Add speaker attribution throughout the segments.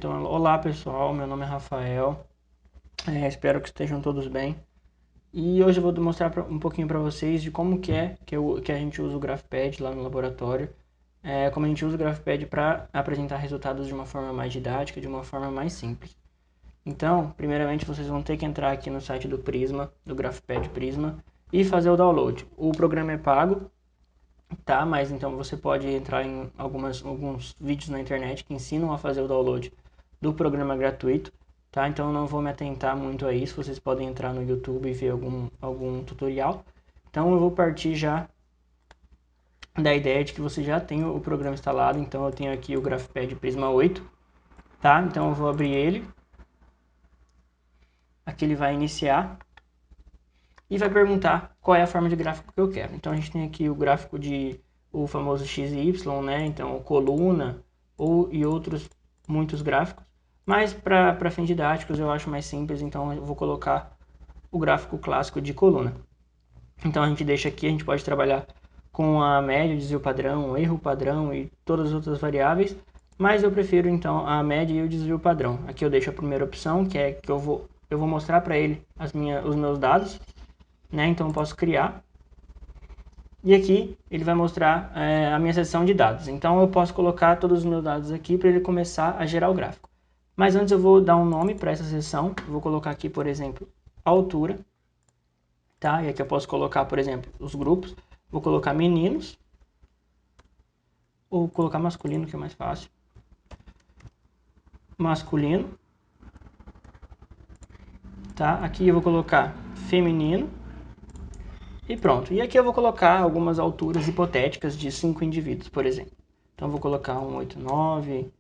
Speaker 1: Então, olá pessoal, meu nome é Rafael, espero que estejam todos bem. E hoje eu vou mostrar um pouquinho para vocês de como que a gente usa o GraphPad lá no laboratório. Como a gente usa o GraphPad para apresentar resultados de uma forma mais didática, de uma forma mais simples. Então, primeiramente vocês vão ter que entrar aqui no site do Prisma, do GraphPad Prisma, e fazer o download. O programa é pago, tá? Mas então você pode entrar em alguns vídeos na internet que ensinam a fazer o download do programa gratuito, tá? Então eu não vou me atentar muito a isso, vocês podem entrar no YouTube e ver algum tutorial. Então eu vou partir já da ideia de que você já tem o programa instalado. Então eu tenho aqui o GraphPad Prisma 8, tá? Então eu vou abrir ele. Aqui ele vai iniciar e vai perguntar qual é a forma de gráfico que eu quero. Então a gente tem aqui o gráfico o famoso XY, né? Então coluna e outros muitos gráficos. Mas para fins didáticos eu acho mais simples, então eu vou colocar o gráfico clássico de coluna. Então a gente deixa aqui, a gente pode trabalhar com a média, o desvio padrão, o erro padrão e todas as outras variáveis, mas eu prefiro então a média e o desvio padrão. Aqui eu deixo a primeira opção, que é que eu vou mostrar para ele os meus dados, né? Então eu posso criar. E aqui ele vai mostrar a minha seção de dados. Então eu posso colocar todos os meus dados aqui para ele começar a gerar o gráfico. Mas antes eu vou dar um nome para essa seção. Vou colocar aqui, por exemplo, altura. Tá? E aqui eu posso colocar, por exemplo, os grupos. Vou colocar meninos. Ou colocar masculino, que é mais fácil. Masculino. Tá? Aqui eu vou colocar feminino. E pronto. E aqui eu vou colocar algumas alturas hipotéticas de 5 indivíduos, por exemplo. Então eu vou colocar 189,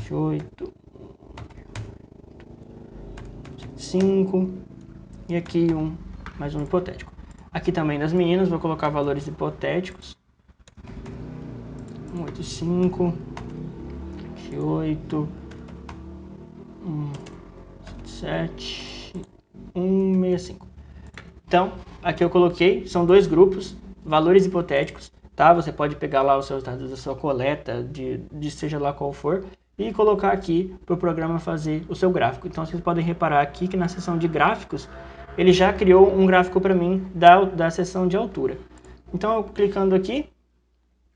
Speaker 1: 28, 5 e aqui mais um hipotético. Aqui também das meninas vou colocar valores hipotéticos. 185, 28, 177, 165. Então, aqui eu coloquei, são dois grupos, valores hipotéticos, tá? Você pode pegar lá os seus dados da sua coleta, de seja lá qual for, e colocar aqui para o programa fazer o seu gráfico. Então, vocês podem reparar aqui que na seção de gráficos, ele já criou um gráfico para mim da seção de altura. Então, eu clicando aqui,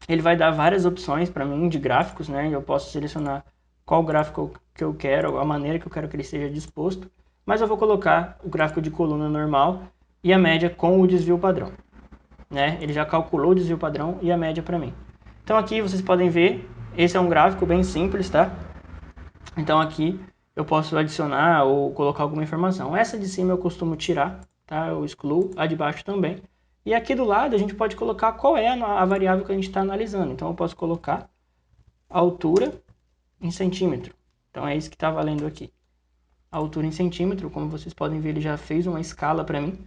Speaker 1: ele vai dar várias opções para mim de gráficos, né? Eu posso selecionar qual gráfico que eu quero, a maneira que eu quero que ele esteja disposto, mas eu vou colocar o gráfico de coluna normal e a média com o desvio padrão, né? Ele já calculou o desvio padrão e a média para mim. Então aqui vocês podem ver, esse é um gráfico bem simples, tá? Então aqui eu posso adicionar ou colocar alguma informação. Essa de cima eu costumo tirar, tá? Eu excluo, a de baixo também. E aqui do lado a gente pode colocar qual é a variável que a gente está analisando. Então eu posso colocar a altura em centímetro. Então é isso que está valendo aqui. A altura em centímetro, como vocês podem ver, ele já fez uma escala para mim.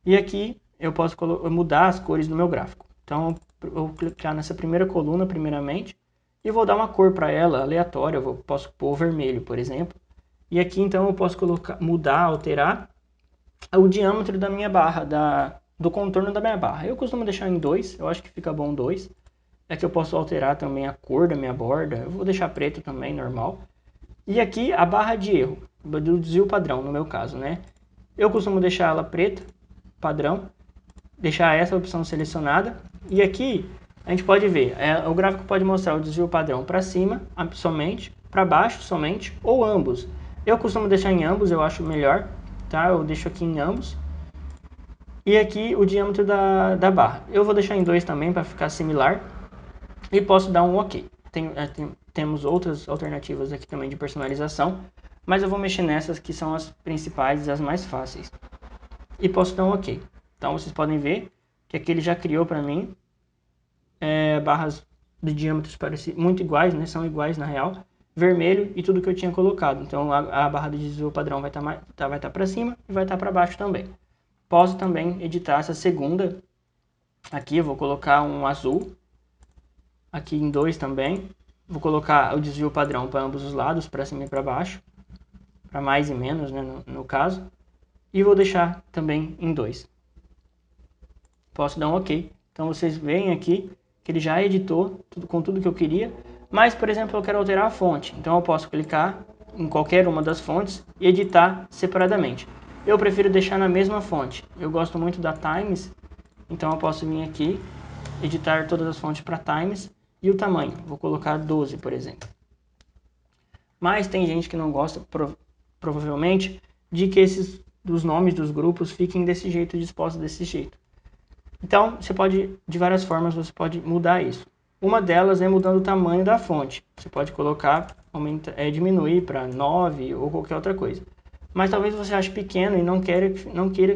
Speaker 1: E aqui eu posso mudar as cores do meu gráfico. Então eu vou clicar nessa primeira coluna primeiramente e vou dar uma cor para ela aleatória. Eu posso pôr vermelho, por exemplo. E aqui então eu posso mudar, alterar o diâmetro da minha barra, do contorno da minha barra. Eu costumo deixar em 2, eu acho que fica bom 2. Aqui eu posso alterar também a cor da minha borda. Eu vou deixar preto também, normal. E aqui a barra de erro, do desvio padrão, no meu caso, né? Eu costumo deixar ela preta, padrão, deixar essa opção selecionada. E aqui a gente pode ver, o gráfico pode mostrar o desvio padrão para cima somente, para baixo somente, ou ambos. Eu costumo deixar em ambos, eu acho melhor, tá? Eu deixo aqui em ambos. E aqui o diâmetro da barra. Eu vou deixar em 2 também para ficar similar. E posso dar um OK. Temos outras alternativas aqui também de personalização, mas eu vou mexer nessas que são as principais e as mais fáceis. E posso dar um OK. Então vocês podem ver que aqui ele já criou para mim barras de diâmetros muito iguais, né? São iguais na real, vermelho e tudo que eu tinha colocado. Então a barra de desvio padrão vai estar para cima e vai estar para baixo também. Posso também editar essa segunda. Aqui eu vou colocar um azul. Aqui em 2 também. Vou colocar o desvio padrão para ambos os lados, para cima e para baixo. Para mais e menos, né, no caso. E vou deixar também em 2. Posso dar um OK. Então vocês veem aqui que ele já editou com tudo que eu queria. Mas, por exemplo, eu quero alterar a fonte, então eu posso clicar em qualquer uma das fontes e editar separadamente. Eu prefiro deixar na mesma fonte. Eu gosto muito da Times, então eu posso vir aqui, editar todas as fontes para Times e o tamanho. Vou colocar 12, por exemplo. Mas tem gente que não gosta, provavelmente, de que dos nomes dos grupos fiquem desse jeito, dispostos desse jeito. Então, você pode, de várias formas, você pode mudar isso. Uma delas é mudando o tamanho da fonte. Você pode colocar, diminuir para 9 ou qualquer outra coisa. Mas talvez você ache pequeno e não queira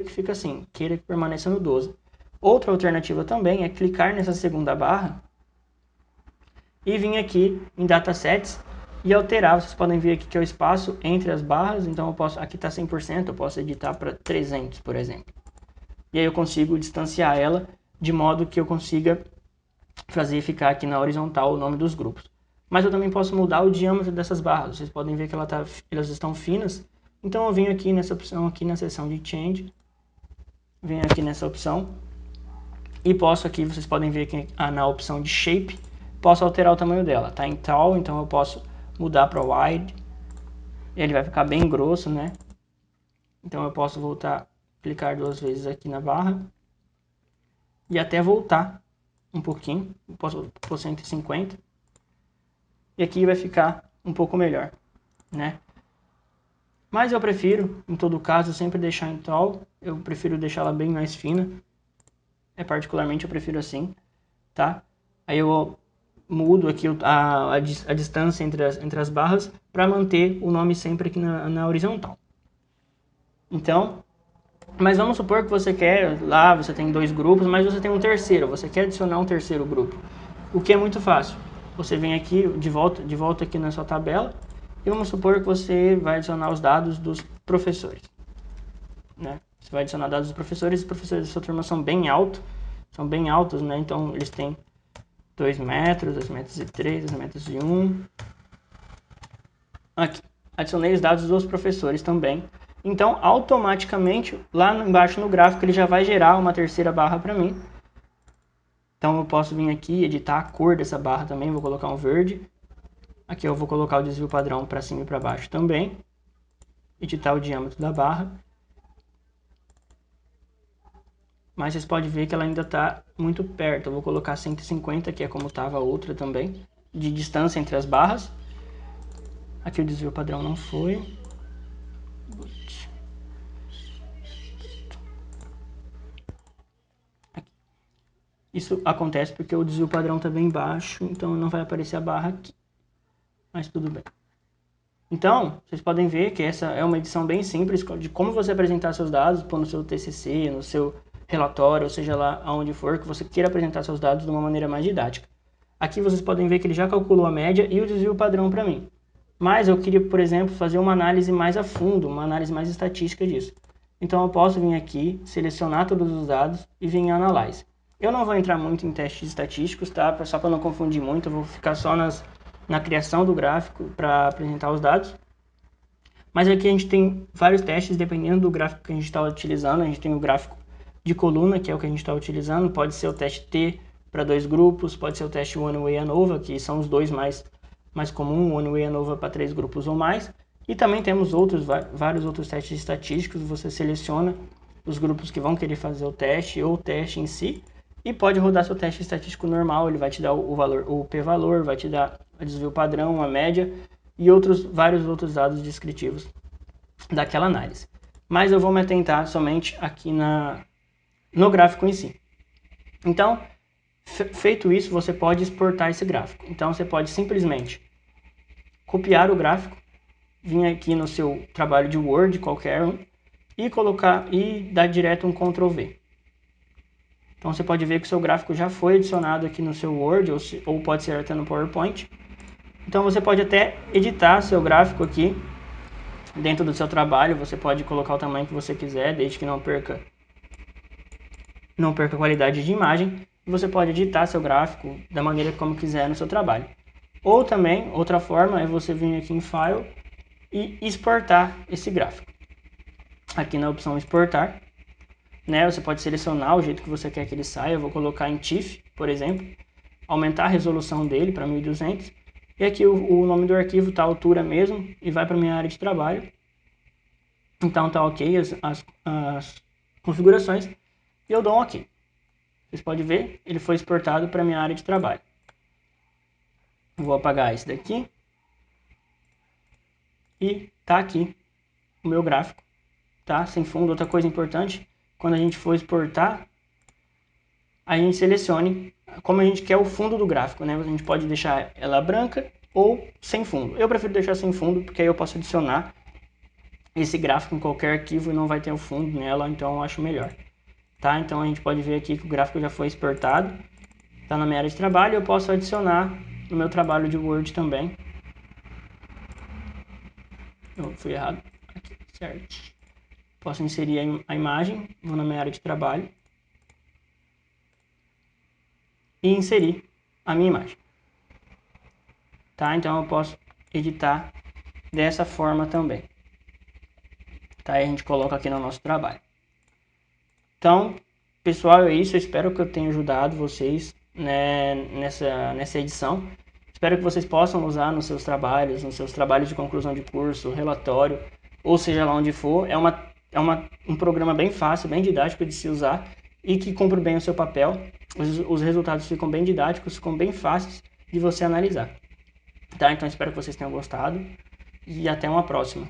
Speaker 1: que fique assim, queira que permaneça no 12. Outra alternativa também é clicar nessa segunda barra e vir aqui em Datasets e alterar. Vocês podem ver aqui que é o espaço entre as barras, então eu posso, aqui está 100%, eu posso editar para 300, por exemplo. E aí eu consigo distanciar ela de modo que eu consiga fazer ficar aqui na horizontal o nome dos grupos. Mas eu também posso mudar o diâmetro dessas barras. Vocês podem ver que elas estão finas. Então eu venho aqui nessa opção, aqui na seção de Change, venho aqui nessa opção e posso aqui, vocês podem ver aqui na opção de Shape, posso alterar o tamanho dela. Tá em Tall, então eu posso mudar para Wide. Ele vai ficar bem grosso, né? Então eu posso voltar, clicar 2 vezes aqui na barra e até voltar um pouquinho. Eu posso pôr 150 e aqui vai ficar um pouco melhor, né? Mas eu prefiro, em todo caso, sempre deixar em Tall. Eu prefiro deixar ela bem mais fina. Particularmente eu prefiro assim, tá? Aí eu mudo aqui a distância entre as barras para manter o nome sempre aqui na horizontal. Então, mas vamos supor que você quer, lá você tem 2 grupos, mas você tem um terceiro, você quer adicionar um terceiro grupo. O que é muito fácil. Você vem aqui, de volta aqui na sua tabela, e vamos supor que você vai adicionar os dados dos professores, né? Você vai adicionar dados dos professores, os professores da sua turma são bem altos, né? Então eles têm 2 metros, 2 metros e 3, 2 metros e 1. Aqui, adicionei os dados dos professores também. Então, automaticamente, lá embaixo no gráfico, ele já vai gerar uma terceira barra para mim. Então, eu posso vir aqui e editar a cor dessa barra também. Vou colocar um verde. Aqui eu vou colocar o desvio padrão para cima e para baixo também. Editar o diâmetro da barra. Mas vocês podem ver que ela ainda está muito perto. Eu vou colocar 150, que é como estava a outra também, de distância entre as barras. Aqui o desvio padrão não foi. Aqui. Isso acontece porque o desvio padrão está bem baixo, então não vai aparecer a barra aqui. Mas tudo bem. Então, vocês podem ver que essa é uma edição bem simples de como você apresentar seus dados, pôr no seu TCC, no seu relatório, ou seja lá aonde for que você queira apresentar seus dados de uma maneira mais didática. Aqui vocês podem ver que ele já calculou a média e o desvio padrão para mim. Mas eu queria, por exemplo, fazer uma análise mais a fundo, uma análise mais estatística disso. Então eu posso vir aqui, selecionar todos os dados e vir em Analyze. Eu não vou entrar muito em testes estatísticos, tá? Só para não confundir muito, eu vou ficar só na criação do gráfico para apresentar os dados. Mas aqui a gente tem vários testes, dependendo do gráfico que a gente está utilizando. A gente tem o gráfico de coluna, que é o que a gente está utilizando. Pode ser o teste T para 2 grupos, pode ser o teste One Way ANOVA, que são os dois mais comum, One Way ANOVA para 3 grupos ou mais. E também temos vários outros testes estatísticos. Você seleciona os grupos que vão querer fazer o teste ou o teste em si. E pode rodar seu teste estatístico normal, ele vai te dar o valor, o p-valor, vai te dar o desvio padrão, a média e vários outros dados descritivos daquela análise. Mas eu vou me atentar somente aqui no gráfico em si. Então, feito isso, você pode exportar esse gráfico. Então, você pode simplesmente copiar o gráfico, vir aqui no seu trabalho de Word, qualquer um, e colocar e dar direto um Ctrl V. Então você pode ver que o seu gráfico já foi adicionado aqui no seu Word, ou pode ser até no PowerPoint. Então você pode até editar seu gráfico aqui dentro do seu trabalho. Você pode colocar o tamanho que você quiser, desde que não perca a qualidade de imagem. E você pode editar seu gráfico da maneira como quiser no seu trabalho. Ou também, outra forma é você vir aqui em File e exportar esse gráfico. Aqui na opção exportar, né, você pode selecionar o jeito que você quer que ele saia. Eu vou colocar em TIFF, por exemplo, aumentar a resolução dele para 1200 E aqui o nome do arquivo tá a altura mesmo e vai para minha área de trabalho. Então tá ok as configurações e eu dou um ok. Vocês podem ver, ele foi exportado para minha área de trabalho. Vou apagar esse daqui. E tá aqui o meu gráfico, tá? Sem fundo. Outra coisa importante, quando a gente for exportar, a gente selecione como a gente quer o fundo do gráfico, né? A gente pode deixar ela branca ou sem fundo. Eu prefiro deixar sem fundo, porque aí eu posso adicionar esse gráfico em qualquer arquivo e não vai ter o fundo nela, então eu acho melhor. Tá? Então a gente pode ver aqui que o gráfico já foi exportado, está na minha área de trabalho, eu posso adicionar no meu trabalho de Word também. Eu fui errado, aqui, certo. Posso inserir a imagem, vou na minha área de trabalho e inserir a minha imagem. Tá? Então eu posso editar dessa forma também. Tá? E a gente coloca aqui no nosso trabalho. Então, pessoal, é isso. Eu espero que eu tenha ajudado vocês, né, nessa edição. Espero que vocês possam usar nos seus trabalhos de conclusão de curso, relatório, ou seja lá onde for. É um programa bem fácil, bem didático de se usar e que cumpre bem o seu papel. Os resultados ficam bem didáticos, ficam bem fáceis de você analisar. Tá? Então espero que vocês tenham gostado e até uma próxima.